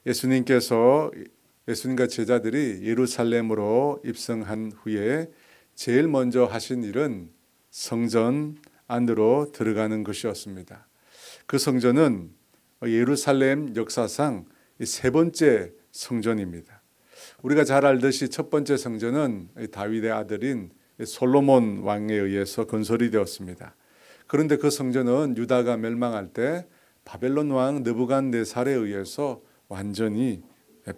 예수님과 제자들이 예루살렘으로 입성한 후에 제일 먼저 하신 일은 성전 안으로 들어가는 것이었습니다. 그 성전은 예루살렘 역사상 세 번째 성전입니다. 우리가 잘 알듯이 첫 번째 성전은 다윗의 아들인 솔로몬 왕에 의해서 건설이 되었습니다. 그런데 그 성전은 유다가 멸망할 때 바벨론 왕 느부갓네살에 의해서 완전히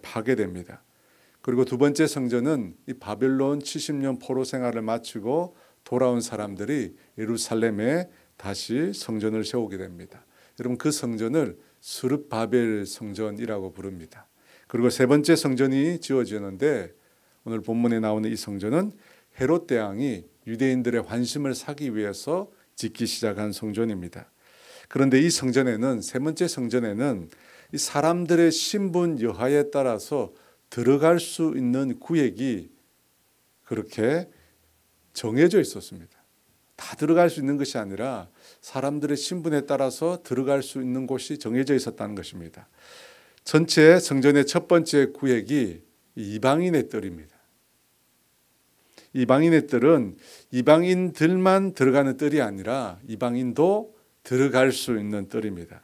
파괴됩니다. 그리고 두 번째 성전은 이 바벨론 70년 포로 생활을 마치고 돌아온 사람들이 예루살렘에 다시 성전을 세우게 됩니다. 여러분, 그 성전을 스룹바벨 성전이라고 부릅니다. 그리고 세 번째 성전이 지어지는데 오늘 본문에 나오는 이 성전은 헤롯 대왕이 유대인들의 환심을 사기 위해서 짓기 시작한 성전입니다. 그런데 이 성전에는, 세 번째 성전에는 이 사람들의 신분 여하에 따라서 들어갈 수 있는 구역이 그렇게 정해져 있었습니다. 다 들어갈 수 있는 것이 아니라 사람들의 신분에 따라서 들어갈 수 있는 곳이 정해져 있었다는 것입니다. 전체 성전의 첫 번째 구역이 이방인의 뜰입니다. 이방인의 뜰은 이방인들만 들어가는 뜰이 아니라 이방인도 들어갈 수 있는 뜰입니다.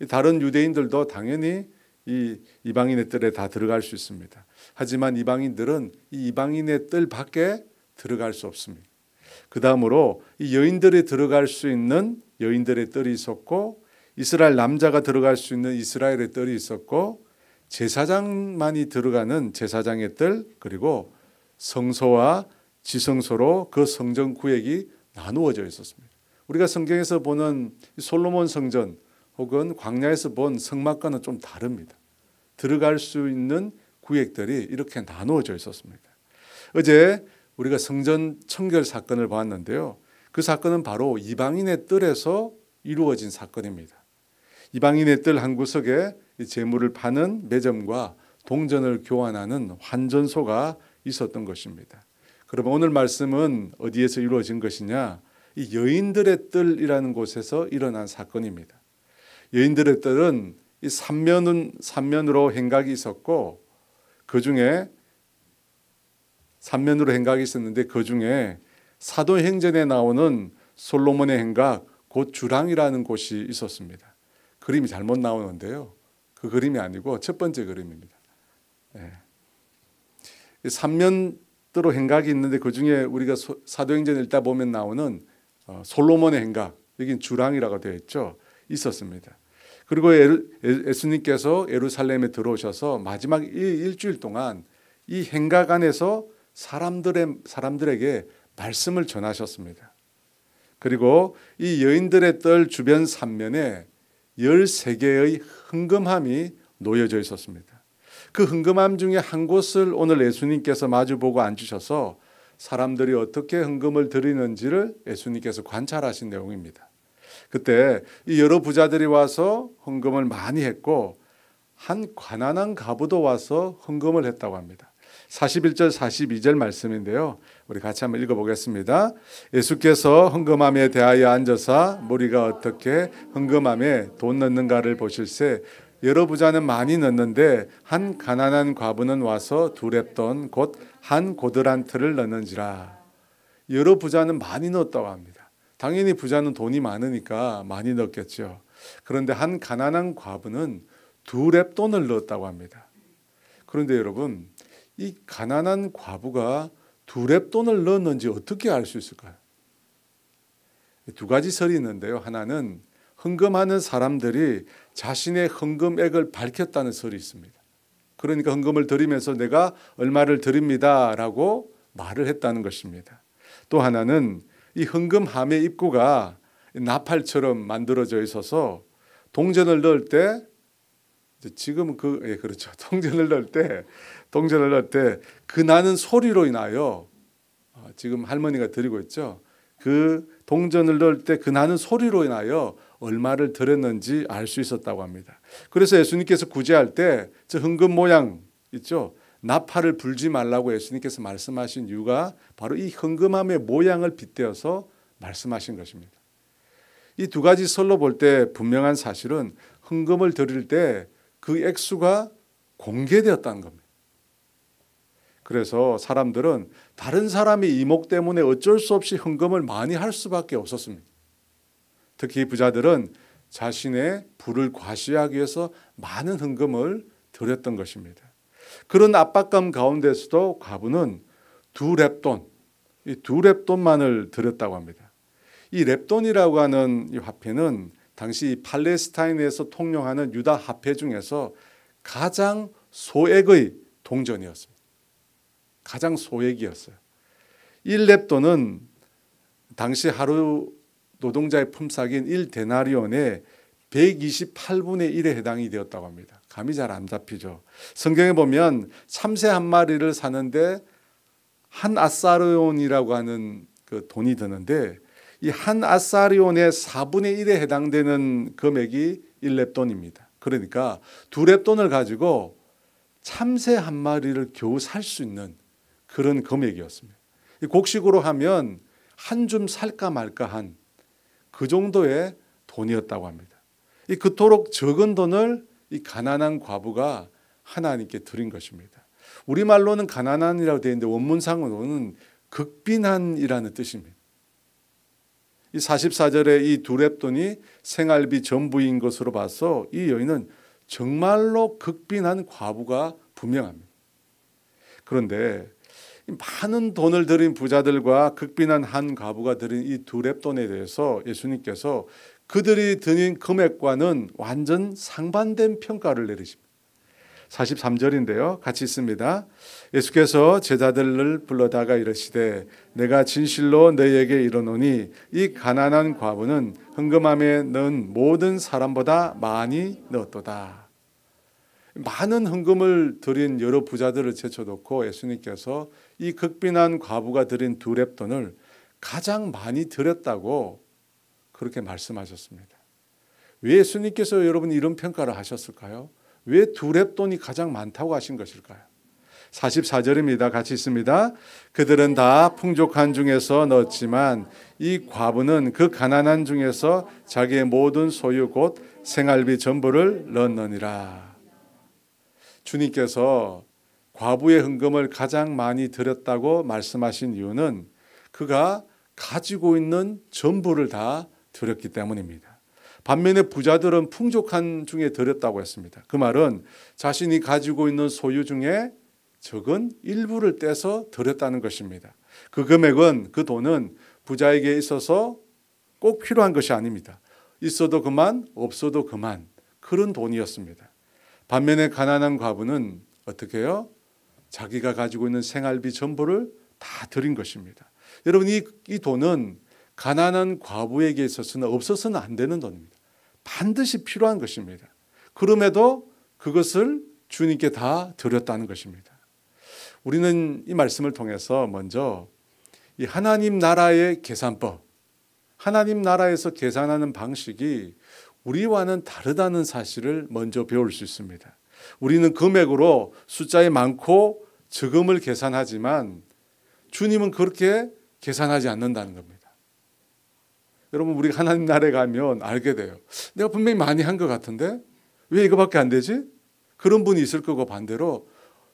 다른 유대인들도 당연히 이 이방인의 뜰에 다 들어갈 수 있습니다. 하지만 이방인들은 이 이방인의 뜰 밖에 들어갈 수 없습니다. 그 다음으로 이 여인들이 들어갈 수 있는 여인들의 뜰이 있었고, 이스라엘 남자가 들어갈 수 있는 이스라엘의 뜰이 있었고, 제사장만이 들어가는 제사장의 뜰, 그리고 성소와 지성소로 그 성전 구역이 나누어져 있었습니다. 우리가 성경에서 보는 솔로몬 성전 혹은 광야에서 본 성막과는 좀 다릅니다. 들어갈 수 있는 구역들이 이렇게 나누어져 있었습니다. 어제 우리가 성전 청결 사건을 보았는데요. 그 사건은 바로 이방인의 뜰에서 이루어진 사건입니다. 이방인의 뜰 한 구석에 재물을 파는 매점과 동전을 교환하는 환전소가 있었던 것입니다. 그러면 오늘 말씀은 어디에서 이루어진 것이냐? 이 여인들의 뜰이라는 곳에서 일어난 사건입니다. 여인들의 뜰은 이 삼면으로 행각이 있었고, 그 중에 삼면으로 행각이 있었는데 그 중에 사도행전에 나오는 솔로몬의 행각, 곧 주랑이라는 곳이 있었습니다. 그림이 잘못 나오는데요. 그 그림이 아니고 첫 번째 그림입니다. 삼면으로 행각이 있는데 그 중에 우리가 사도행전 읽다 보면 나오는 솔로몬의 행각, 여긴 주랑이라고 되어 있죠. 있었습니다. 그리고 예수님께서 예루살렘에 들어오셔서 마지막 일주일 동안 이 행각 안에서 사람들에게 말씀을 전하셨습니다. 그리고 이 여인들의 뜰 주변 삼면에 13개의 흥금함이 놓여져 있었습니다. 그 흥금함 중에 한 곳을 오늘 예수님께서 마주보고 앉으셔서 사람들이 어떻게 흥금을 드리는지를 예수님께서 관찰하신 내용입니다. 그때 이 여러 부자들이 와서 헌금을 많이 했고, 한 가난한 과부도 와서 헌금을 했다고 합니다. 41절 42절 말씀인데요. 우리 같이 한번 읽어보겠습니다. 예수께서 헌금함에 대하여 앉아서 무리가 어떻게 헌금함에 돈 넣는가를 보실세, 여러 부자는 많이 넣는데 한 가난한 과부는 와서 2렙돈 곧 한 고드란트를 넣는지라. 여러 부자는 많이 넣었다고 합니다. 당연히 부자는 돈이 많으니까 많이 넣었겠죠. 그런데 한 가난한 과부는 2렙돈을 넣었다고 합니다. 그런데 여러분, 이 가난한 과부가 2렙돈을 넣었는지 어떻게 알 수 있을까요? 두 가지 설이 있는데요. 하나는 헌금하는 사람들이 자신의 헌금액을 밝혔다는 설이 있습니다. 그러니까 헌금을 드리면서 내가 얼마를 드립니다라고 말을 했다는 것입니다. 또 하나는 이 헌금함의 입구가 나팔처럼 만들어져 있어서 동전을 넣을 때, 지금은 그렇죠. 동전을 넣을 때 그 나는 소리로 인하여, 지금 할머니가 드리고 있죠. 그 동전을 넣을 때 그 나는 소리로 인하여 얼마를 드렸는지 알 수 있었다고 합니다. 그래서 예수님께서 구제할 때 저 헌금 모양 있죠. 나팔을 불지 말라고 예수님께서 말씀하신 이유가 바로 이 헌금함의 모양을 빗대어서 말씀하신 것입니다. 이 두 가지 설로 볼 때 분명한 사실은 헌금을 드릴 때 그 액수가 공개되었다는 겁니다. 그래서 사람들은 다른 사람의 이목 때문에 어쩔 수 없이 헌금을 많이 할 수밖에 없었습니다. 특히 부자들은 자신의 부를 과시하기 위해서 많은 헌금을 드렸던 것입니다. 그런 압박감 가운데서도 과부는 두 렙돈, 이 두 렙돈만을 드렸다고 합니다. 이 렙돈이라고 하는 이 화폐는 당시 팔레스타인에서 통용하는 유다 화폐 중에서 가장 소액의 동전이었습니다. 가장 소액이었어요. 1렙돈은 당시 하루 노동자의 품삯인 1데나리온의 128분의 1에 해당이 되었다고 합니다. 감이 잘 안 잡히죠. 성경에 보면 참새 한 마리를 사는데 한 아사리온이라고 하는 그 돈이 드는데 이 한 아사리온의 4분의 1에 해당되는 금액이 1렙돈입니다. 그러니까 두 렙돈을 가지고 참새 한 마리를 겨우 살 수 있는 그런 금액이었습니다. 곡식으로 하면 한 줌 살까 말까 한 그 정도의 돈이었다고 합니다. 이 그토록 적은 돈을 이 가난한 과부가 하나님께 드린 것입니다. 우리말로는 가난한이라고 되어 있는데 원문상으로는 극빈한이라는 뜻입니다. 이 44절에 이 두 렙돈이 생활비 전부인 것으로 봐서 이 여인은 정말로 극빈한 과부가 분명합니다. 그런데 많은 돈을 들인 부자들과 극빈한 한 과부가 드린 이 두 렙돈에 대해서 예수님께서 그들이 드린 금액과는 완전 상반된 평가를 내리십니다. 43절인데요. 같이 있습니다. 예수께서 제자들을 불러다가 이르시되 내가 진실로 너희에게 이르노니 이 가난한 과부는 헌금함에 넣은 모든 사람보다 많이 넣었도다. 많은 헌금을 드린 여러 부자들을 제쳐놓고 예수님께서 이 극빈한 과부가 드린 두 렙돈을 가장 많이 드렸다고 그렇게 말씀하셨습니다. 왜 예수님께서 여러분 이런 평가를 하셨을까요? 왜 두 렙돈이 가장 많다고 하신 것일까요? 44절입니다. 같이 있습니다. 그들은 다 풍족한 중에서 넣었지만 이 과부는 그 가난한 중에서 자기의 모든 소유 곧 생활비 전부를 넣었느니라. 주님께서 과부의 헌금을 가장 많이 드렸다고 말씀하신 이유는 그가 가지고 있는 전부를 다 드렸기 때문입니다. 반면에 부자들은 풍족한 중에 드렸다고 했습니다. 그 말은 자신이 가지고 있는 소유 중에 적은 일부를 떼서 드렸다는 것입니다. 그 금액은, 그 돈은 부자에게 있어서 꼭 필요한 것이 아닙니다. 있어도 그만, 없어도 그만, 그런 돈이었습니다. 반면에 가난한 과부는 어떻게 해요? 자기가 가지고 있는 생활비 전부를 다 드린 것입니다. 여러분, 이 돈은 가난한 과부에게 있어서는 없어서는 안 되는 돈입니다. 반드시 필요한 것입니다. 그럼에도 그것을 주님께 다 드렸다는 것입니다. 우리는 이 말씀을 통해서 먼저 이 하나님 나라의 계산법, 하나님 나라에서 계산하는 방식이 우리와는 다르다는 사실을 먼저 배울 수 있습니다. 우리는 금액으로 숫자에 많고 적음을 계산하지만 주님은 그렇게 계산하지 않는다는 겁니다. 여러분, 우리가 하나님 나라에 가면 알게 돼요. 내가 분명히 많이 한 것 같은데 왜 이거밖에 안 되지? 그런 분이 있을 거고, 반대로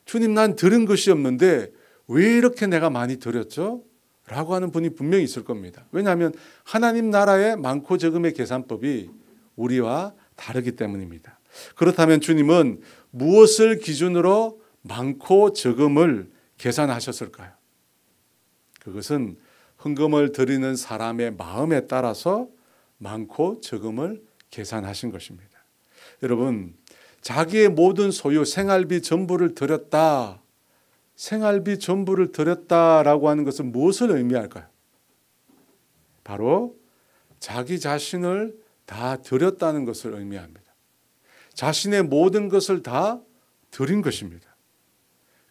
주님, 난 들은 것이 없는데 왜 이렇게 내가 많이 드렸죠? 라고 하는 분이 분명히 있을 겁니다. 왜냐하면 하나님 나라의 많고 적음의 계산법이 우리와 다르기 때문입니다. 그렇다면 주님은 무엇을 기준으로 많고 적음을 계산하셨을까요? 그것은 헌금을 드리는 사람의 마음에 따라서 많고 적음을 계산하신 것입니다. 여러분, 자기의 모든 소유, 생활비 전부를 드렸다. 생활비 전부를 드렸다라고 하는 것은 무엇을 의미할까요? 바로 자기 자신을 다 드렸다는 것을 의미합니다. 자신의 모든 것을 다 드린 것입니다.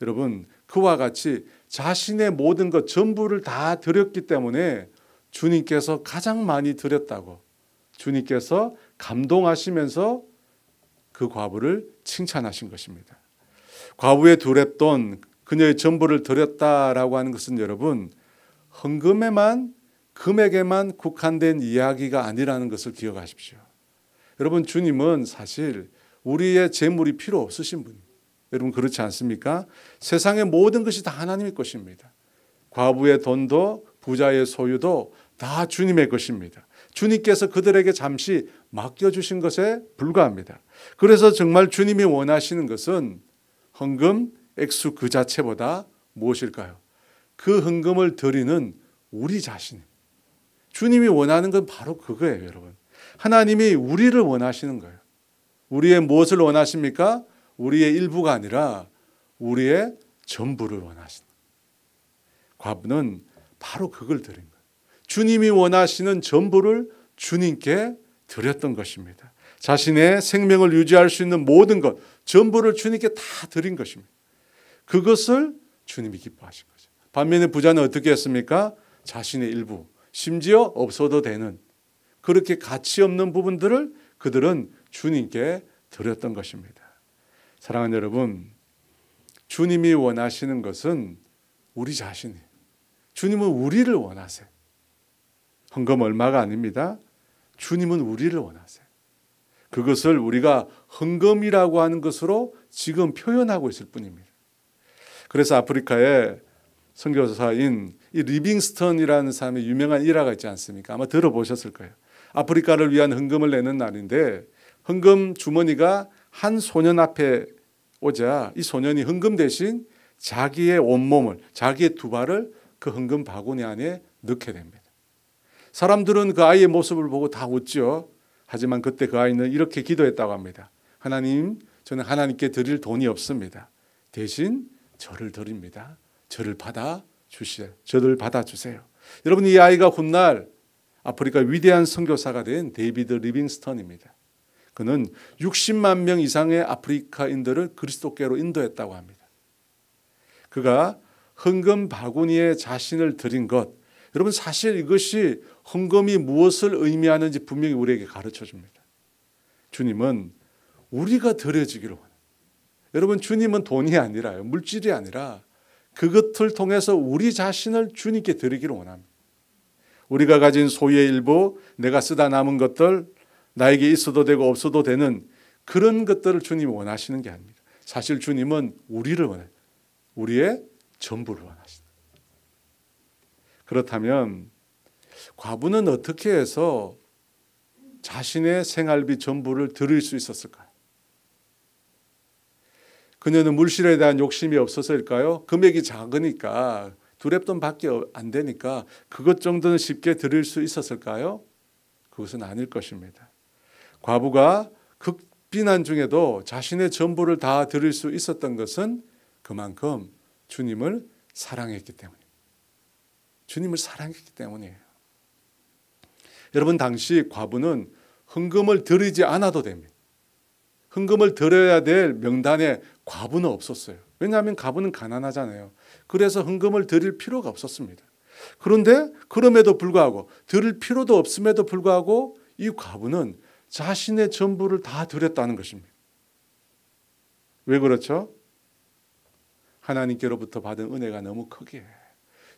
여러분, 그와 같이 자신의 모든 것 전부를 다 드렸기 때문에 주님께서 가장 많이 드렸다고 주님께서 감동하시면서 그 과부를 칭찬하신 것입니다. 과부의 두 렙돈, 그녀의 전부를 드렸다라고 하는 것은 여러분, 헌금에만, 금액에만 국한된 이야기가 아니라는 것을 기억하십시오. 여러분, 주님은 사실 우리의 재물이 필요 없으신 분입니다. 여러분 그렇지 않습니까? 세상의 모든 것이 다 하나님의 것입니다. 과부의 돈도 부자의 소유도 다 주님의 것입니다. 주님께서 그들에게 잠시 맡겨주신 것에 불과합니다. 그래서 정말 주님이 원하시는 것은 헌금 액수 그 자체보다 무엇일까요? 그 헌금을 드리는 우리 자신. 주님이 원하는 건 바로 그거예요, 여러분. 하나님이 우리를 원하시는 거예요. 우리의 무엇을 원하십니까? 우리의 일부가 아니라 우리의 전부를 원하시는 거예요. 과부는 바로 그걸 드린 거예요. 주님이 원하시는 전부를 주님께 드렸던 것입니다. 자신의 생명을 유지할 수 있는 모든 것, 전부를 주님께 다 드린 것입니다. 그것을 주님이 기뻐하신 거죠. 반면에 부자는 어떻게 했습니까? 자신의 일부, 심지어 없어도 되는 그렇게 가치 없는 부분들을 그들은 주님께 드렸던 것입니다. 사랑하는 여러분, 주님이 원하시는 것은 우리 자신이에요. 주님은 우리를 원하세요. 헌금 얼마가 아닙니다. 주님은 우리를 원하세요. 그것을 우리가 헌금이라고 하는 것으로 지금 표현하고 있을 뿐입니다. 그래서 아프리카에 선교사인 이 리빙스턴이라는 사람의 유명한 일화가 있지 않습니까? 아마 들어보셨을 거예요. 아프리카를 위한 헌금을 내는 날인데 헌금 주머니가 한 소년 앞에 오자 이 소년이 헌금 대신 자기의 온몸을, 자기의 두 발을 그 헌금 바구니 안에 넣게 됩니다. 사람들은 그 아이의 모습을 보고 다 웃죠. 하지만 그때 그 아이는 이렇게 기도했다고 합니다. 하나님, 저는 하나님께 드릴 돈이 없습니다. 대신 저를 드립니다. 저를 받아주세요. 여러분, 이 아이가 훗날 아프리카 위대한 선교사가 된 데이비드 리빙스턴입니다. 그는 60만 명 이상의 아프리카인들을 그리스도께로 인도했다고 합니다. 그가 헌금 바구니에 자신을 드린 것, 여러분 사실 이것이 헌금이 무엇을 의미하는지 분명히 우리에게 가르쳐 줍니다. 주님은 우리가 드려지기를 원해요. 여러분, 주님은 돈이 아니라요, 물질이 아니라 그것을 통해서 우리 자신을 주님께 드리기를 원합니다. 우리가 가진 소유의 일부, 내가 쓰다 남은 것들, 나에게 있어도 되고 없어도 되는 그런 것들을 주님이 원하시는 게 아닙니다. 사실 주님은 우리를 원해요. 우리의 전부를 원하십니다. 그렇다면 과부는 어떻게 해서 자신의 생활비 전부를 드릴 수 있었을까요? 그녀는 물질에 대한 욕심이 없어서일까요? 금액이 작으니까 $2밖에 안 되니까 그것 정도는 쉽게 드릴 수 있었을까요? 그것은 아닐 것입니다. 과부가 극비난 중에도 자신의 전부를 다 드릴 수 있었던 것은 그만큼 주님을 사랑했기 때문입니다. 주님을 사랑했기 때문이에요. 여러분, 당시 과부는 헌금을 드리지 않아도 됩니다. 헌금을 드려야 될 명단에 과부는 없었어요. 왜냐하면 과부는 가난하잖아요. 그래서 헌금을 드릴 필요가 없었습니다. 그런데 그럼에도 불구하고, 드릴 필요도 없음에도 불구하고 이 과부는 자신의 전부를 다 드렸다는 것입니다. 왜 그렇죠? 하나님께로부터 받은 은혜가 너무 크기에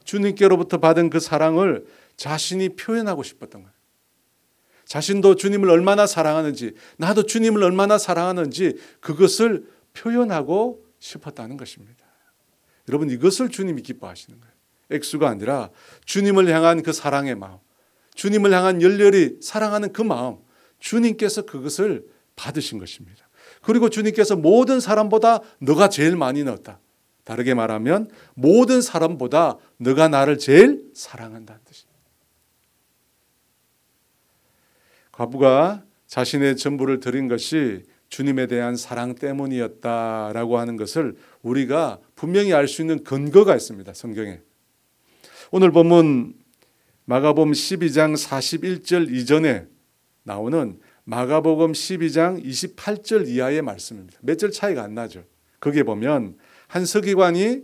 주님께로부터 받은 그 사랑을 자신이 표현하고 싶었던 거예요. 자신도 주님을 얼마나 사랑하는지, 나도 주님을 얼마나 사랑하는지 그것을 표현하고 싶었다는 것입니다. 여러분, 이것을 주님이 기뻐하시는 거예요. 액수가 아니라 주님을 향한 그 사랑의 마음, 주님을 향한 열렬히 사랑하는 그 마음, 주님께서 그것을 받으신 것입니다. 그리고 주님께서 모든 사람보다 너가 제일 많이 넣었다. 다르게 말하면 모든 사람보다 너가 나를 제일 사랑한다는 뜻입니다. 과부가 자신의 전부를 드린 것이 주님에 대한 사랑 때문이었다라고 하는 것을 우리가 분명히 알 수 있는 근거가 있습니다. 성경에. 오늘 본문 마가복음 12장 41절 이전에 나오는 마가복음 12장 28절 이하의 말씀입니다. 몇 절 차이가 안 나죠. 거기에 보면 한 서기관이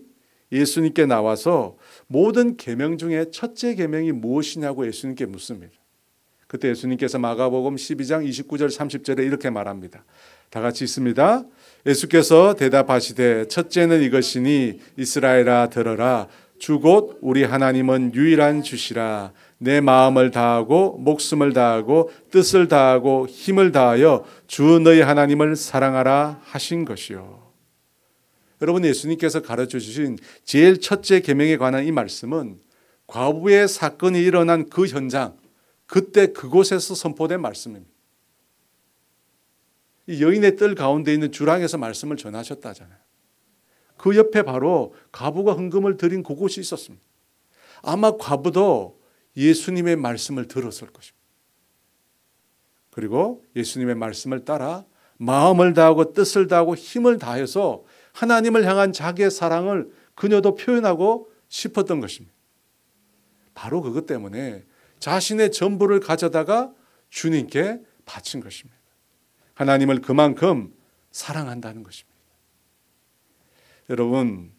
예수님께 나와서 모든 계명 중에 첫째 계명이 무엇이냐고 예수님께 묻습니다. 그때 예수님께서 마가복음 12장 29절 30절에 이렇게 말합니다. 다 같이 있습니다. 예수께서 대답하시되 첫째는 이것이니 이스라엘아 들어라. 주 곧 우리 하나님은 유일한 주시라. 내 마음을 다하고 목숨을 다하고 뜻을 다하고 힘을 다하여 주 너희 하나님을 사랑하라 하신 것이요. 여러분, 예수님께서 가르쳐 주신 제일 첫째 계명에 관한 이 말씀은 과부의 사건이 일어난 그 현장, 그때 그곳에서 선포된 말씀입니다. 이 여인의 뜰 가운데 있는 주랑에서 말씀을 전하셨다잖아요. 그 옆에 바로 과부가 헌금을 드린 그곳이 있었습니다. 아마 과부도 예수님의 말씀을 들었을 것입니다. 그리고 예수님의 말씀을 따라 마음을 다하고 뜻을 다하고 힘을 다해서 하나님을 향한 자기의 사랑을 그녀도 표현하고 싶었던 것입니다. 바로 그것 때문에 자신의 전부를 가져다가 주님께 바친 것입니다. 하나님을 그만큼 사랑한다는 것입니다. 여러분,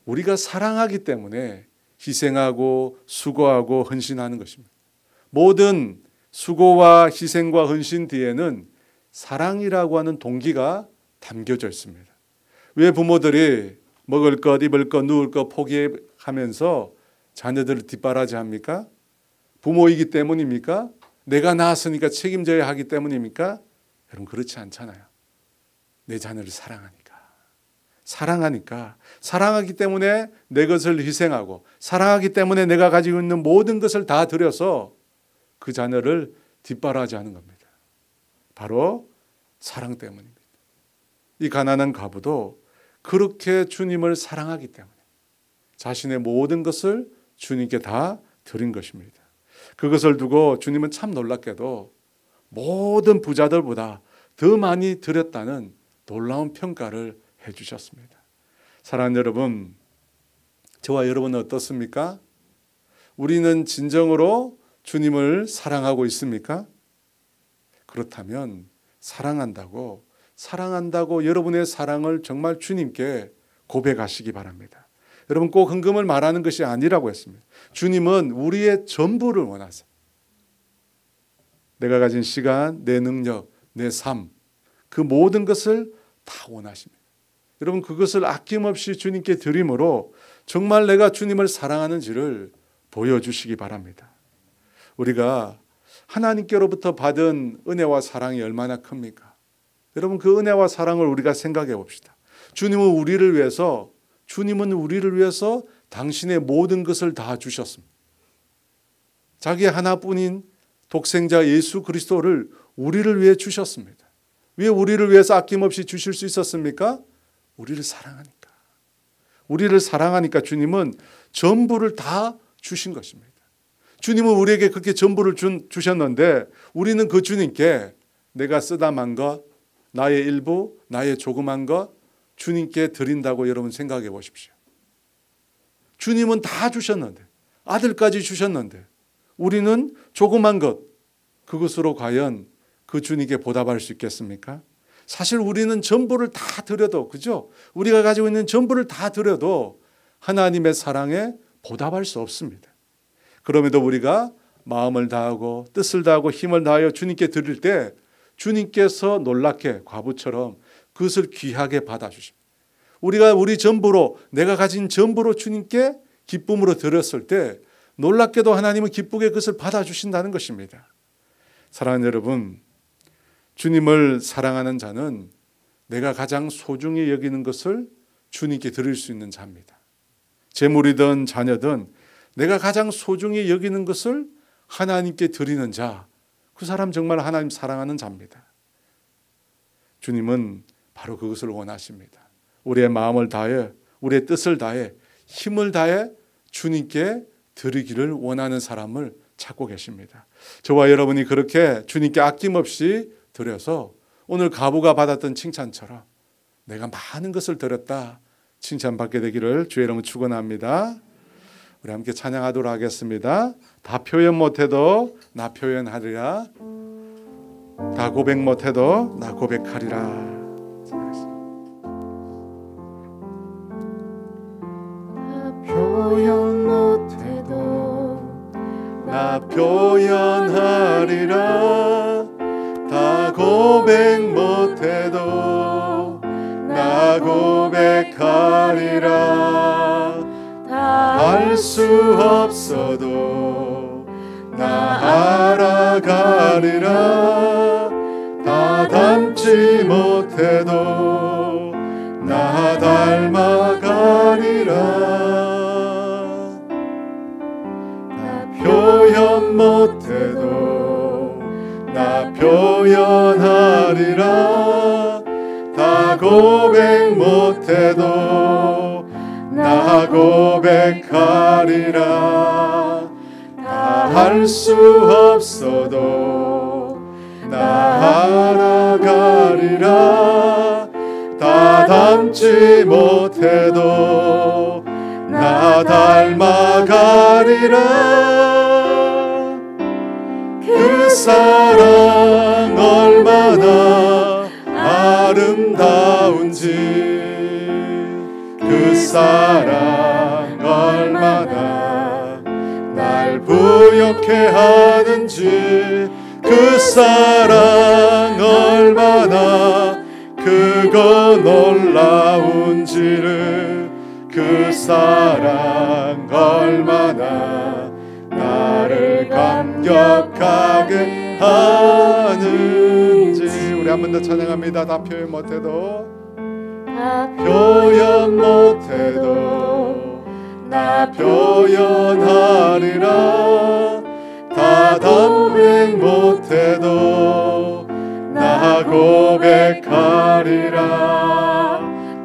우리가 사랑하기 때문에 희생하고 수고하고 헌신하는 것입니다. 모든 수고와 희생과 헌신 뒤에는 사랑이라고 하는 동기가 담겨져 있습니다. 왜 부모들이 먹을 것, 입을 것, 누울 것 포기하면서 자녀들을 뒷바라지합니까? 부모이기 때문입니까? 내가 낳았으니까 책임져야 하기 때문입니까? 여러분, 그렇지 않잖아요. 내 자녀를 사랑하니까 사랑하기 때문에 내 것을 희생하고 사랑하기 때문에 내가 가지고 있는 모든 것을 다 들여서 그 자녀를 뒷바라지하는 겁니다. 바로 사랑 때문입니다. 이 가난한 과부도 그렇게 주님을 사랑하기 때문에 자신의 모든 것을 주님께 다 드린 것입니다. 그것을 두고 주님은 참 놀랍게도 모든 부자들보다 더 많이 드렸다는 놀라운 평가를 해주셨습니다. 사랑하는 여러분, 저와 여러분은 어떻습니까? 우리는 진정으로 주님을 사랑하고 있습니까? 그렇다면 사랑한다고 여러분의 사랑을 정말 주님께 고백하시기 바랍니다. 여러분, 꼭 헌금을 말하는 것이 아니라고 했습니다. 주님은 우리의 전부를 원하세요. 내가 가진 시간, 내 능력, 내 삶, 그 모든 것을 다 원하십니다. 여러분, 그것을 아낌없이 주님께 드림으로 정말 내가 주님을 사랑하는지를 보여주시기 바랍니다. 우리가 하나님께로부터 받은 은혜와 사랑이 얼마나 큽니까? 여러분, 그 은혜와 사랑을 우리가 생각해 봅시다. 주님은 우리를 위해서 당신의 모든 것을 다 주셨습니다. 자기 하나뿐인 독생자 예수 그리스도를 우리를 위해 주셨습니다. 왜 우리를 위해서 아낌없이 주실 수 있었습니까? 우리를 사랑하니까 주님은 전부를 다 주신 것입니다. 주님은 우리에게 그렇게 전부를 주셨는데 우리는 그 주님께 내가 쓰다만 것, 나의 일부, 나의 조그만 것 주님께 드린다고 여러분 생각해 보십시오. 주님은 다 주셨는데, 아들까지 주셨는데 우리는 조그만 것, 그것으로 과연 그 주님께 보답할 수 있겠습니까? 사실 우리는 전부를 다 드려도, 그죠? 우리가 가지고 있는 전부를 다 드려도 하나님의 사랑에 보답할 수 없습니다. 그럼에도 우리가 마음을 다하고 뜻을 다하고 힘을 다하여 주님께 드릴 때 주님께서 놀랍게 과부처럼 그것을 귀하게 받아주십니다. 우리가 우리 전부로, 내가 가진 전부로 주님께 기쁨으로 드렸을 때 놀랍게도 하나님은 기쁘게 그것을 받아주신다는 것입니다. 사랑하는 여러분, 주님을 사랑하는 자는 내가 가장 소중히 여기는 것을 주님께 드릴 수 있는 자입니다. 재물이든 자녀든 내가 가장 소중히 여기는 것을 하나님께 드리는 자, 그 사람 정말 하나님 사랑하는 자입니다. 주님은 바로 그것을 원하십니다. 우리의 마음을 다해, 우리의 뜻을 다해, 힘을 다해 주님께 드리기를 원하는 사람을 찾고 계십니다. 저와 여러분이 그렇게 주님께 아낌없이 드려서 오늘 과부가 받았던 칭찬처럼 내가 많은 것을 드렸다 칭찬받게 되기를 주의 이름으로 축원합니다. 우리 함께 찬양하도록 하겠습니다. 다 표현 못해도 나 표현하리라, 다 고백 못해도 나 고백하리라. 표현 못해도 나 표현하리라, 다 고백 못해도 나 고백하리라. 알 수 없어도 나 알아가리라, 다 담지 못해도 나 닮아가리라. 나 표현 못해도 나 표현하리라. 다 고백 못해도 나 고백하리라. 다 할 수 없어도 나 알아가리라. 다 닮지 못해도 나 닮아가리라. 그 사랑 얼마나 아름다운지, 그 사랑 얼마나 날 부욕해 하는지, 그 사랑 얼마나 크고 놀라운지를, 그 사랑 얼마나 나를 감격하게 하는지. 우리 한 번 더 찬양합니다. 다 표현 못해도 다 표현 못해도 나 표현하리라. 다 고백 못해도 나 고백하리라.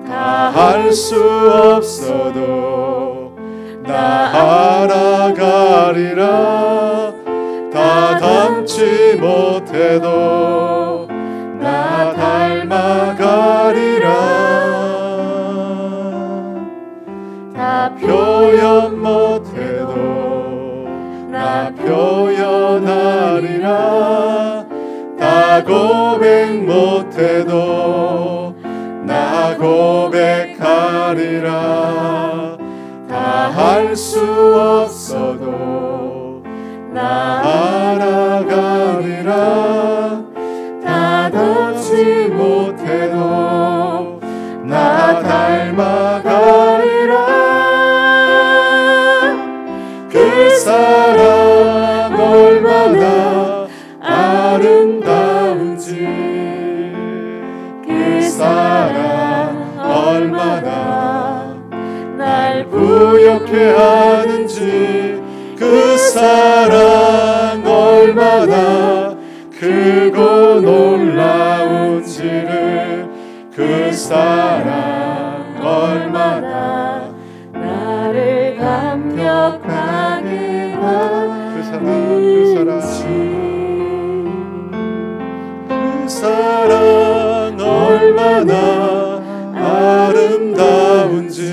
다 할 수 없어도 나 알아가리라. 다 닮지 못해도 나 닮아가리라. 다 표현 못해도 나 표현하리라. 다 고백 못해도 나 고백하리라. 다 할 수 없어도 나 알아가리라. 다 닮지 못해도 나 닮아가리라. 그 사랑 얼마나 아름다운지, 그 사랑 얼마나 날 부욕해 하는지, 그 사랑 얼마나 크고 놀라운지를, 그 사랑 얼마나 나를 감격하게 하는지, 그 사랑 얼마나 아름다운지,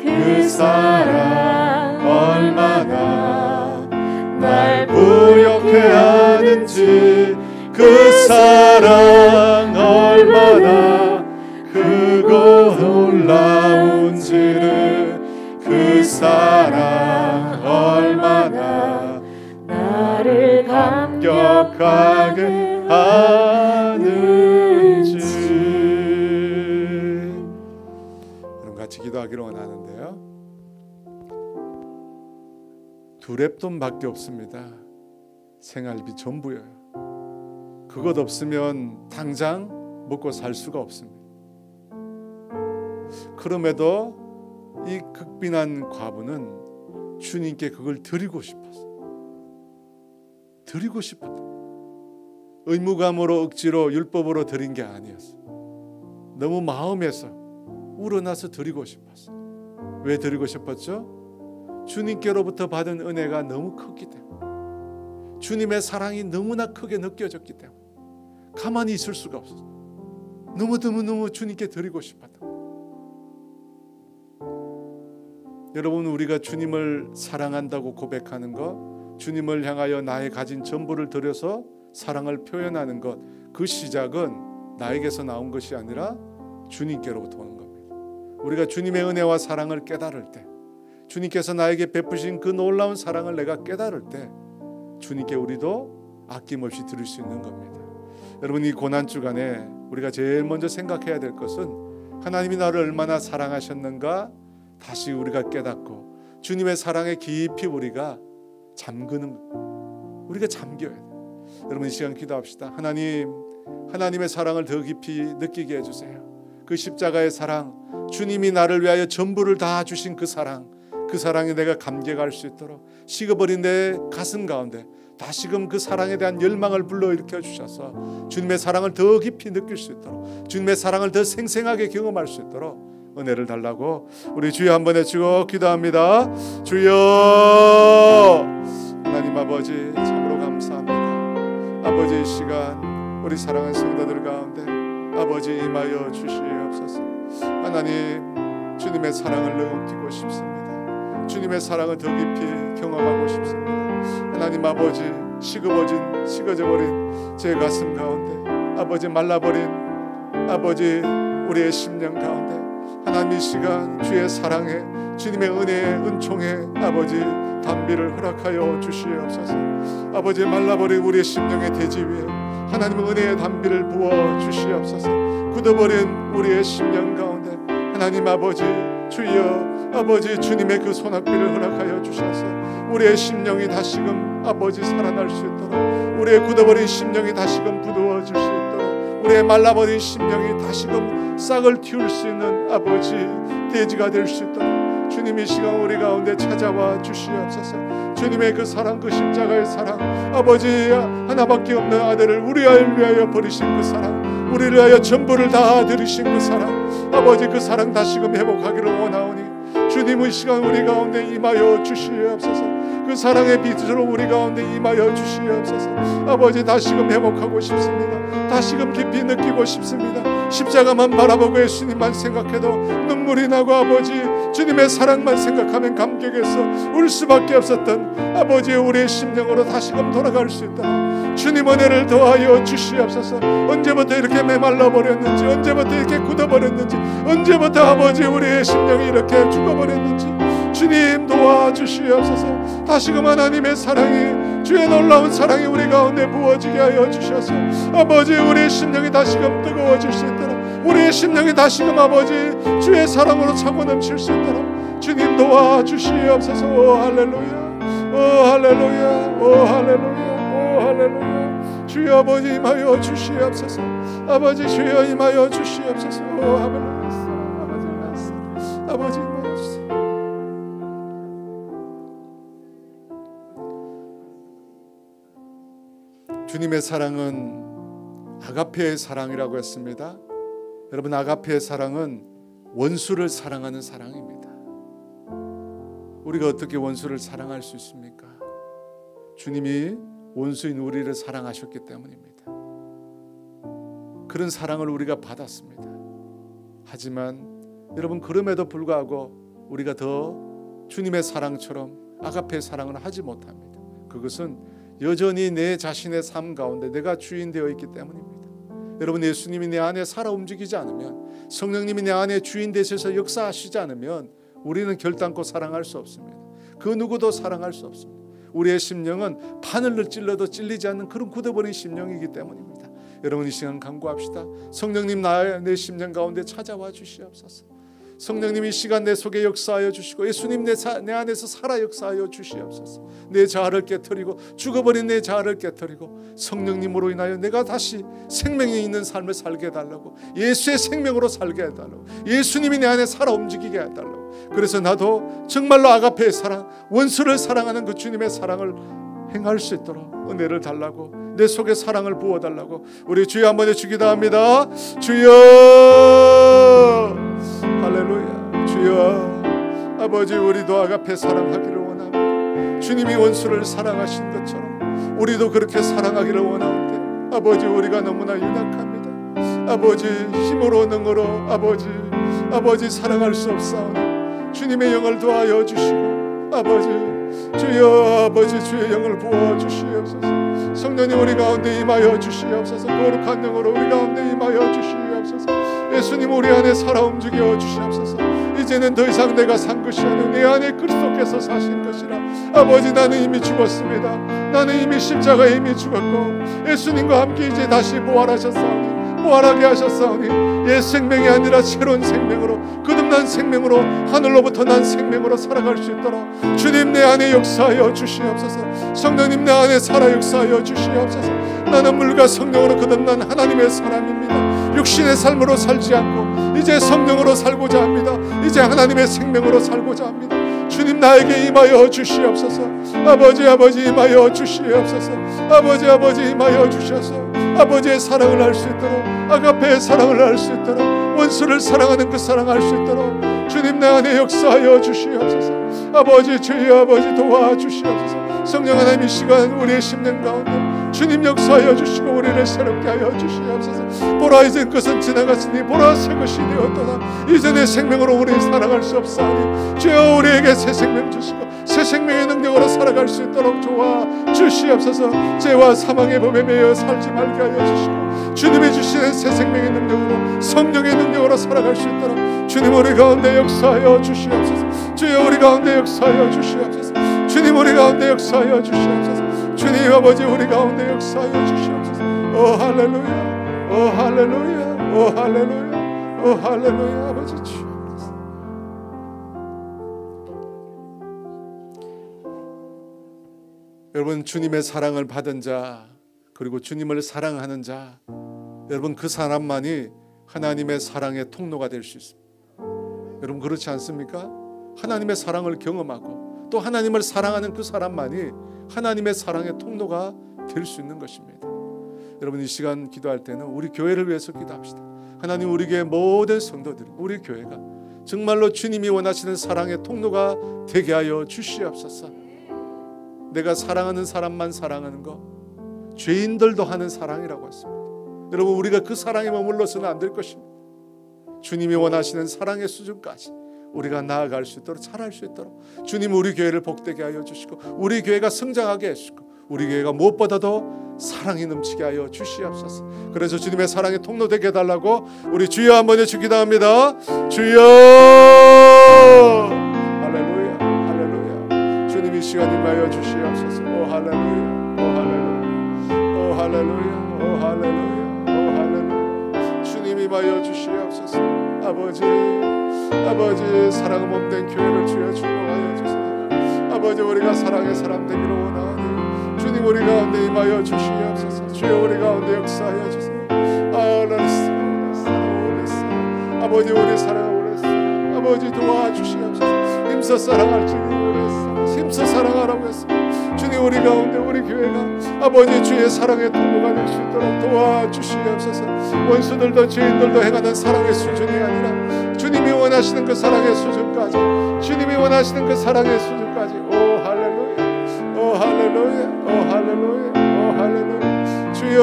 그 사랑 얼마나 날 부욕해 하는지, 그 사랑 얼마나 크고 놀라운지를, 그 사랑 얼마나 나를 감격하게 하는지. 그럼 같이 기도하기로 원하는데요, 두 랩돈밖에 없습니다. 생활비 전부예요. 그것 없으면 당장 먹고 살 수가 없습니다. 그럼에도 이 극빈한 과부는 주님께 그걸 드리고 싶었어요. 드리고 싶었다. 의무감으로 억지로 율법으로 드린 게 아니었어요. 너무 마음에서 우러나서 드리고 싶었어요. 왜 드리고 싶었죠? 주님께로부터 받은 은혜가 너무 컸기 때문에, 주님의 사랑이 너무나 크게 느껴졌기 때문에 가만히 있을 수가 없었어요. 너무 주님께 드리고 싶었다. 여러분, 우리가 주님을 사랑한다고 고백하는 것, 주님을 향하여 나의 가진 전부를 드려서 사랑을 표현하는 것, 그 시작은 나에게서 나온 것이 아니라 주님께로부터 오는 겁니다. 우리가 주님의 은혜와 사랑을 깨달을 때, 주님께서 나에게 베푸신 그 놀라운 사랑을 내가 깨달을 때 주님께 우리도 아낌없이 드릴 수 있는 겁니다. 여러분, 이 고난주간에 우리가 제일 먼저 생각해야 될 것은 하나님이 나를 얼마나 사랑하셨는가 다시 우리가 깨닫고 주님의 사랑에 깊이 우리가 잠그는, 우리가 잠겨야 돼요. 여러분, 이 시간 기도합시다. 하나님, 하나님의 사랑을 더 깊이 느끼게 해주세요. 그 십자가의 사랑, 주님이 나를 위하여 전부를 다 주신 그 사랑, 그 사랑에 내가 감격할 수 있도록 식어버린 내 가슴 가운데 다시금 그 사랑에 대한 열망을 불러일으켜 주셔서 주님의 사랑을 더 깊이 느낄 수 있도록, 주님의 사랑을 더 생생하게 경험할 수 있도록 은혜를 달라고 우리 주여 한번 외치고 기도합니다. 주여, 하나님 아버지 참으로 감사합니다. 아버지, 이 시간 우리 사랑하는 성도들 가운데 아버지 임하여 주시옵소서. 하나님, 주님의 사랑을 느끼고 싶습니다. 주님의 사랑을 더 깊이 경험하고 싶습니다. 하나님 아버지, 식어져 버린 제 가슴 가운데, 아버지 말라버린 아버지 우리의 심령 가운데 하나님 이 시간 주의 사랑에, 주님의 은혜에, 은총에 아버지 담비를 허락하여 주시옵소서. 아버지 말라버린 우리의 심령의 대지 위에 하나님 은혜의 담비를 부어 주시옵소서. 굳어버린 우리의 심령 가운데 하나님 아버지 주여, 아버지 주님의 그 소낙비를 허락하여 주셔서 우리의 심령이 다시금 아버지 살아날 수 있도록, 우리의 굳어버린 심령이 다시금 부드러워질 수 있도록, 우리의 말라버린 심령이 다시금 싹을 틔울 수 있는 아버지 대지가 될 수 있도록 주님 이 시간 우리 가운데 찾아와 주시옵소서. 주님의 그 사랑, 그 십자가의 사랑, 아버지 하나밖에 없는 아들을 우리를 위하여 버리신 그 사랑, 우리를 위하여 전부를 다 드리신 그 사랑, 아버지 그 사랑 다시금 회복하기를 원하오니 주님 이 시간 우리 가운데 임하여 주시옵소서. 그 사랑의 빛으로 우리 가운데 임하여 주시옵소서. 아버지 다시금 회복하고 싶습니다. 다시금 깊이 느끼고 싶습니다. 십자가만 바라보고 예수님만 생각해도 눈물이 나고 아버지 주님의 사랑만 생각하면 감격해서 울 수밖에 없었던 아버지 우리의 심령으로 다시금 돌아갈 수 있도록 주님 은혜를 더하여 주시옵소서. 언제부터 이렇게 메말라 버렸는지, 언제부터 이렇게 굳어버렸는지, 언제부터 아버지 우리의 심령이 이렇게 죽어버렸는지 주님 도와주시옵소서. 다시금 하나님의 사랑이, 주의 놀라운 사랑이 우리 가운데 부어지게 하여 주셔서 아버지 우리의 심령이 다시금 뜨거워질 수 있도록, 우리의 심령이 다시금 아버지 주의 사랑으로 차고 넘칠 수 있도록 주님 도와주시옵소서. 오 할렐루야, 오 할렐루야, 오 할렐루야, 오 할렐루야. 주여 아버지 임하여 주시옵소서. 아버지 주여 임하여 주시옵소서. 오 할렐루야. 아버지 임하여 주시옵소서. 주님의 사랑은 아가페의 사랑이라고 했습니다. 여러분, 아가페의 사랑은 원수를 사랑하는 사랑입니다. 우리가 어떻게 원수를 사랑할 수 있습니까? 주님이 원수인 우리를 사랑하셨기 때문입니다. 그런 사랑을 우리가 받았습니다. 하지만 여러분, 그럼에도 불구하고 우리가 더 주님의 사랑처럼 아가페의 사랑을 하지 못합니다. 그것은 여전히 내 자신의 삶 가운데 내가 주인 되어 있기 때문입니다. 여러분, 예수님이 내 안에 살아 움직이지 않으면, 성령님이 내 안에 주인 되셔서 역사하시지 않으면 우리는 결단코 사랑할 수 없습니다. 그 누구도 사랑할 수 없습니다. 우리의 심령은 바늘로 찔러도 찔리지 않는 그런 굳어버린 심령이기 때문입니다. 여러분, 이 시간 간구합시다. 성령님, 내 심령 가운데 찾아와 주시옵소서. 성령님이 시간 내 속에 역사하여 주시고 예수님 내 안에서 살아 역사하여 주시옵소서. 내 자아를 깨트리고 죽어버린 내 자아를 깨트리고 성령님으로 인하여 내가 다시 생명이 있는 삶을 살게 해달라고, 예수의 생명으로 살게 해달라고, 예수님이 내 안에 살아 움직이게 해달라고. 그래서 나도 정말로 아가페의 사랑, 원수를 사랑하는 그 주님의 사랑을 행할 수 있도록 은혜를 달라고, 내 속에 사랑을 부어달라고 우리 주여 한번 해주기도 합니다. 주여, 할렐루야. 주여, 아버지 우리도 아가페 사랑하기를 원합니다. 주님이 원수를 사랑하신 것처럼 우리도 그렇게 사랑하기를 원하는데 아버지 우리가 너무나 연약합니다. 아버지 힘으로 능으로 아버지 사랑할 수 없사오니 주님의 영을 도와여 주시고 아버지 주여, 아버지 주의 영을 부어 주시옵소서. 성령님 우리 가운데 임하여 주시옵소서. 거룩한 영으로 우리 가운데 임하여 주시옵소서. 예수님 우리 안에 살아 움직여 주시옵소서. 이제는 더 이상 내가 산 것이 아니오 내 안에 그리스도께서 사신 것이라. 아버지, 나는 이미 죽었습니다. 나는 이미 십자가에 이미 죽었고 예수님과 함께 이제 다시 부활하셨사오니, 부활하게 하셨사오니 옛 생명이 아니라 새로운 생명으로, 거듭난 생명으로, 하늘로부터 난 생명으로 살아갈 수 있도록 주님 내 안에 역사하여 주시옵소서. 성령님 내 안에 살아 역사하여 주시옵소서. 나는 물과 성령으로 거듭난 하나님의 사람입니다. 육신의 삶으로 살지 않고 이제 성령으로 살고자 합니다. 이제 하나님의 생명으로 살고자 합니다. 주님 나에게 임하여 주시옵소서. 아버지 임하여 주시옵소서. 아버지 임하여 주셔서 아버지의 사랑을 알 수 있도록, 아가페의 사랑을 알 수 있도록, 원수를 사랑하는 그 사랑을 알 수 있도록 주님 내 안에 역사하여 주시옵소서. 아버지 주여 아버지 도와주시옵소서. 성령 하나님 이 시간 우리의 심령 가운데 주님 역사하여 주시고 우리를 새롭게 하여 주시옵소서. 보라 이젠 것은 지나갔으니 보라 새 것이 되었도다. 이제 내 생명으로 우리 살아갈 수 없사오니 주여 우리에게 새 생명 주시고 새 생명의 능력으로 살아갈 수 있도록 도와주시옵소서. 죄와 사망의 법에 매여 살지 말게 하여 주시고 주님이 주시는 새 생명의 능력으로 성령의 능력으로 살아갈 수 있도록 주님 우리 가운데 역사하여 주시옵소서. 주여 우리 가운데 역사하여 주시옵소서. 주님 우리 가운데 역사하여 주시옵소서. 주님 아버지 우리 가운데 역사하여 주시옵소서. 오 할렐루야, 오 할렐루야, 오 할렐루야, 오 할렐루야. 아버지 주여 여러분, 주님의 사랑을 받은 자 그리고 주님을 사랑하는 자, 여러분 그 사람만이 하나님의 사랑의 통로가 될 수 있습니다. 여러분 그렇지 않습니까? 하나님의 사랑을 경험하고 또 하나님을 사랑하는 그 사람만이 하나님의 사랑의 통로가 될 수 있는 것입니다. 여러분 이 시간 기도할 때는 우리 교회를 위해서 기도합시다. 하나님 우리 교회 모든 성도들, 우리 교회가 정말로 주님이 원하시는 사랑의 통로가 되게 하여 주시옵소서. 내가 사랑하는 사람만 사랑하는 거, 죄인들도 하는 사랑이라고 했습니다. 여러분 우리가 그 사랑에 머물러서는 안 될 것입니다. 주님이 원하시는 사랑의 수준까지 우리가 나아갈 수 있도록, 잘할 수 있도록 주님 우리 교회를 복되게 하여 주시고 우리 교회가 성장하게 해주시고 우리 교회가 무엇보다도 사랑이 넘치게 하여 주시옵소서. 그래서 주님의 사랑의 통로 되게 해달라고 우리 주여 한번 해주 기도합니다. 주여 할렐루야, 할렐루야. 주님 이 시간 임하여 주시옵소서. 오 할렐루야, 오 할렐루야, 오 할렐루야, 오 할렐루야, 오 할렐루야. 주님 임하여 주시옵소서. 아버지 사랑 몸된 교회를 주여 축복하여 주세요. 아버지 우리가 사랑의 사람 되기를 원하오니 주님 우리 가운데 임하여 주시옵소서. 주여 우리 가운데 역사하여 주세요. 아버지 우리 사랑 원했어. 아버지 도와주시옵소서. 힘써 사랑할 줄 원했어. 힘써 사랑하라고 했어. 주님 우리 가운데 우리 교회가 아버지 주의 사랑의 통로가 될 수 있도록 도와주시옵소서. 원수들도 죄인들도 행하는 사랑의 수준이 아니라 주님이 원하시는 그 사랑의 수준까지, 주님이 원하시는 그 사랑의 수준까지. 오 할렐루야, 오 할렐루야, 오 할렐루야, 오 할렐루야. 주여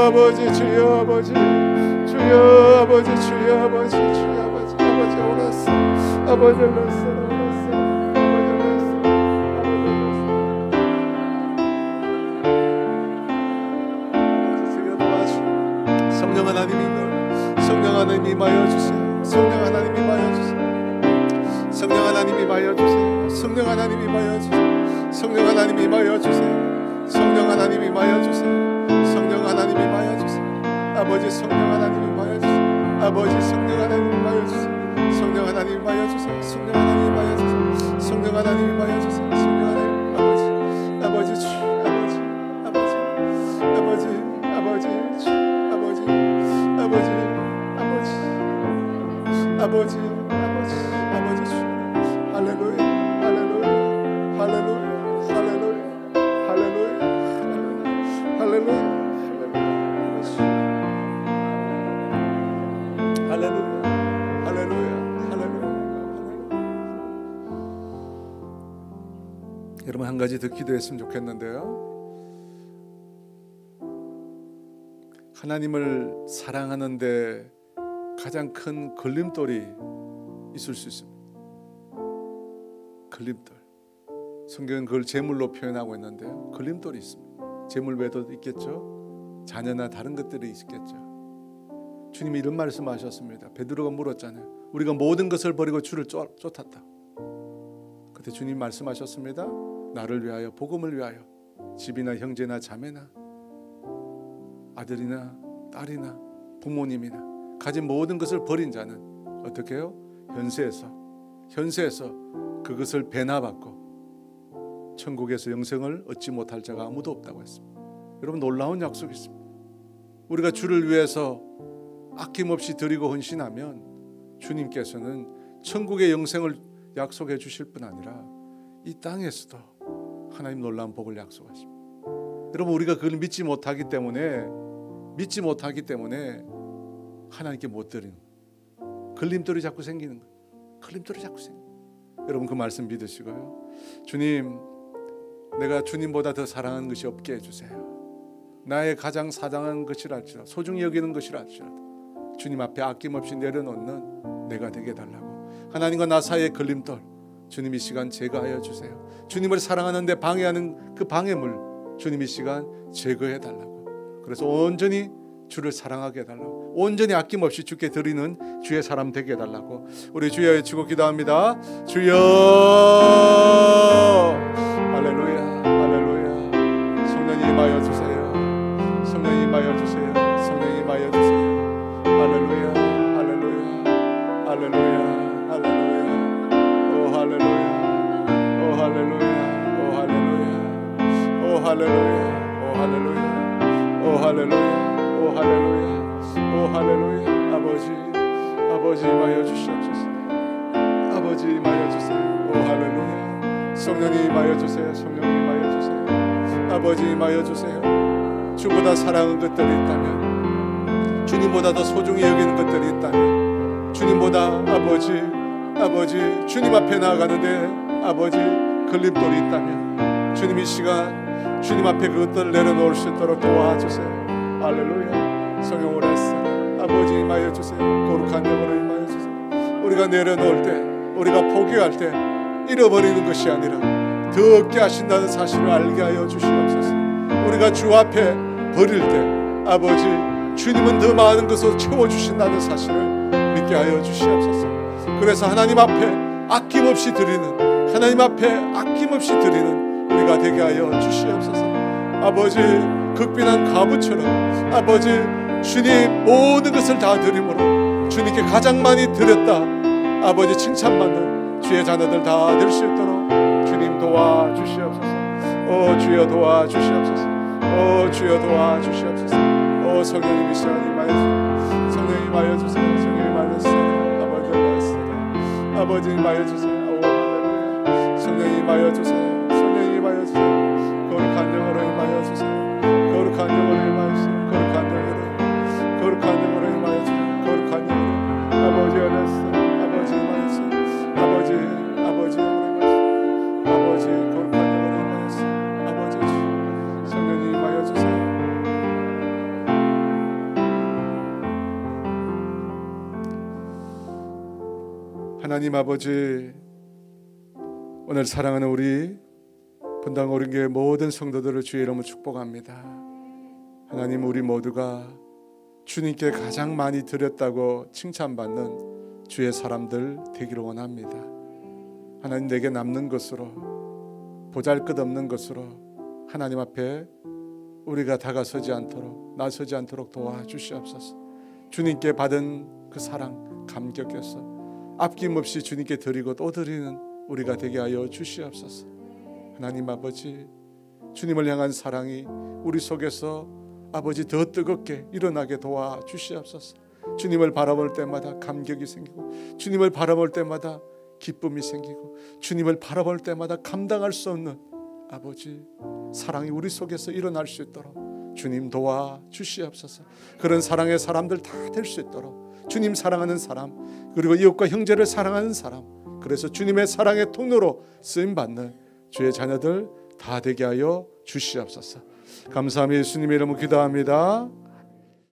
아버지, 주여 아버지, 주여 아버지, 주여 아버지, 주여 아버지. 아버지 원했어, 아버지 원했어. 성령 하나님 임하여 주세요. 성령 하나님 임하여 주세요. 성령 하나님 임하여 주세요. 성령 하나님 임하여 주세요. 성령 하나님 임하여 주세요. 성령 하나님 임하여 주세요. 성령 하나님 임하여 주세요. 아버지 성령 하나님 임하여 주세요. 아버지 성령 하나님 임하여 주세요. 성령 하나님 임하여 주세요. 성령 하나님 임하여 주세요. 성령 하나님 임하여 주세요. 성령 하나님 아버지 주 아버지 주 아버지 주 할렐루야, 할렐루야, 할렐루야, 할렐루야, 할렐루야, 할렐루야, 할렐루야, 할렐루야, 할렐루야. 여러분 한 가지 더 기도했으면 좋겠는데요. 하나님을 사랑하는데 가장 큰 걸림돌이 있을 수 있습니다. 걸림돌. 성경은 그걸 재물로 표현하고 있는데요. 걸림돌이 있습니다. 재물 외에도 있겠죠. 자녀나 다른 것들이 있겠죠. 주님이 이런 말씀하셨습니다. 베드로가 물었잖아요. 우리가 모든 것을 버리고 주를 쫓았다. 그때 주님 말씀하셨습니다. 나를 위하여, 복음을 위하여 집이나 형제나 자매나 아들이나 딸이나 부모님이나 가진 모든 것을 버린 자는 어떻게 해요? 현세에서 그것을 배나받고 천국에서 영생을 얻지 못할 자가 아무도 없다고 했습니다. 여러분 놀라운 약속이 있습니다. 우리가 주를 위해서 아낌없이 드리고 헌신하면 주님께서는 천국의 영생을 약속해 주실 뿐 아니라 이 땅에서도 하나님 놀라운 복을 약속하십니다. 여러분, 우리가 그걸 믿지 못하기 때문에 하나님께 못 드리는 거예요. 걸림돌이 자꾸 생기는 거예요. 걸림돌이 자꾸 생기는 거예요. 여러분, 그 말씀 믿으시고요. 주님, 내가 주님보다 더 사랑하는 것이 없게 해주세요. 나의 가장 사랑하는 것이랄지라도, 소중히 여기는 것이랄지라도 주님 앞에 아낌없이 내려놓는 내가 되게 해달라고. 하나님과 나 사이의 걸림돌, 주님 이 시간 제거하여 주세요. 주님을 사랑하는데 방해하는 그 방해물, 주님 이 시간 제거해 달라고. 그래서 온전히 주를 사랑하게 해달라고, 온전히 아낌없이 주께 드리는 주의 사람 되게 해달라고 우리 주여 외치고 기도합니다. 주여, 할렐루야, 할렐루야. 성령님 임하여 주세요. 성령님 임하여 주세요. 성령님 임하여 주세요. 할렐루야, 할렐루야, 할렐루야, 할렐루야. 오 할렐루야, 오 할렐루야, 오 할렐루야, 오 할렐루야, 오 할렐루야, 오 할렐루야, 오 할렐루야, 오 할렐루야. 아버지 임하여 주시옵소서. 아버지 임하여 주세요. 오 할렐루야. 성령님 임하여 주세요. 성령님 임하여 주세요. 아버지 임하여 주세요. 주보다 사랑하는 것들이 있다면, 주님보다 더 소중히 여기는 것들이 있다면, 주님보다 아버지 주님 앞에 나아가는데 아버지 걸림돌이 있다면, 주님 이 시간 주님 앞에 그것들을 내려놓을 수 있도록 도와주세요. 할렐루야. 성령을 했어. 아버지 임하여 주세요. 거룩한 영으로 임하여 주세요. 우리가 내려놓을 때, 우리가 포기할 때 잃어버리는 것이 아니라 더 얻게 하신다는 사실을 알게 하여 주시옵소서. 우리가 주 앞에 버릴 때 아버지 주님은 더 많은 것으로 채워주신다는 사실을 믿게 하여 주시옵소서. 그래서 하나님 앞에 아낌없이 드리는, 하나님 앞에 아낌없이 드리는 우리가 되게 하여 주시옵소서. 아버지 극빈한 가부처럼 아버지 주님 모든 것을 다 드림으로 주님께 가장 많이 드렸다 아버지 칭찬받는 주의 자녀들 다 될 수 있도록 주님 도와주시옵소서. 오 주여 도와주시옵소서. 오 주여 도와주시옵소서. 오 성령님 이 시간 임하여 주세요. 성령님 임하여 주세요. 성령님 임하여 주세요. 아버지 임하여 주세요. 아버지 임하여 주세요. 오 할렐루야. 성령님 임하여 주세요. 성령님 임하여 주세요. 거룩한 영으로 임하여 주세요. 거룩한 영으로 임하여 주세요. 거룩한 영으로, 거룩한 영으로 임하여 주세요. 거룩한 영으로 아버지 어렸어. 아버지 임하여 주세요. 아버지 영으로 임하여 주세요. 아버지 거룩한 영으로 임하여 주세요. 아버지 성령님 임하여 주세요. 하나님 아버지, 오늘 사랑하는 우리 분당 어린교회 모든 성도들을 주의 이름으로 축복합니다. 하나님, 우리 모두가 주님께 가장 많이 드렸다고 칭찬받는 주의 사람들 되기를 원합니다. 하나님, 내게 남는 것으로, 보잘것없는 것으로 하나님 앞에 우리가 다가서지 않도록, 나서지 않도록 도와주시옵소서. 주님께 받은 그 사랑 감격해서 아낌없이 주님께 드리고 또 드리는 우리가 되게 하여 주시옵소서. 하나님 아버지, 주님을 향한 사랑이 우리 속에서 아버지 더 뜨겁게 일어나게 도와주시옵소서. 주님을 바라볼 때마다 감격이 생기고, 주님을 바라볼 때마다 기쁨이 생기고, 주님을 바라볼 때마다 감당할 수 없는 아버지 사랑이 우리 속에서 일어날 수 있도록 주님 도와주시옵소서. 그런 사랑의 사람들 다 될 수 있도록 주님 사랑하는 사람, 그리고 이웃과 형제를 사랑하는 사람, 그래서 주님의 사랑의 통로로 쓰임받는 주의 자녀들 다 되게 하여 주시옵소서. 감사하며 예수님의 이름으로 기도합니다.